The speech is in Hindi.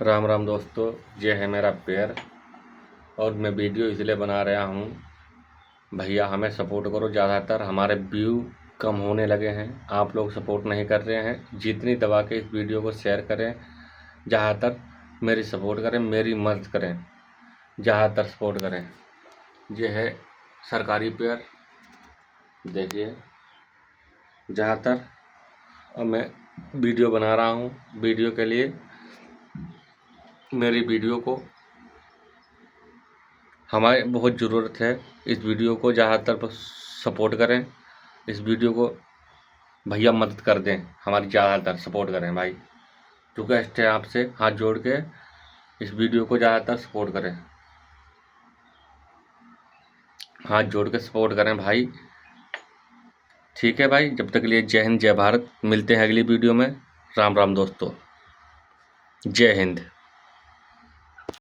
राम राम दोस्तों, ये है मेरा पेयर और मैं वीडियो इसलिए बना रहा हूँ। भैया हमें सपोर्ट करो। ज़्यादातर हमारे व्यू कम होने लगे हैं, आप लोग सपोर्ट नहीं कर रहे हैं। जितनी दबा के इस वीडियो को शेयर करें, ज़्यादातर मेरी सपोर्ट करें, मेरी मदद करें, ज़्यादातर सपोर्ट करें। ये है सरकारी पेयर, देखिए ज़्यादातर। और मैं वीडियो बना रहा हूँ, वीडियो के लिए मेरी वीडियो को हमारे बहुत ज़रूरत है। इस वीडियो को ज़्यादातर सपोर्ट करें, इस वीडियो को भैया मदद कर दें, हमारी ज़्यादातर सपोर्ट करें भाई। रिक्वेस्ट है आपसे हाथ जोड़ के, इस वीडियो को ज़्यादातर सपोर्ट करें, हाथ जोड़ के सपोर्ट करें भाई। ठीक है भाई, जब तक के लिए जय हिंद जय भारत। मिलते हैं अगली वीडियो में। राम राम दोस्तों, जय हिंद।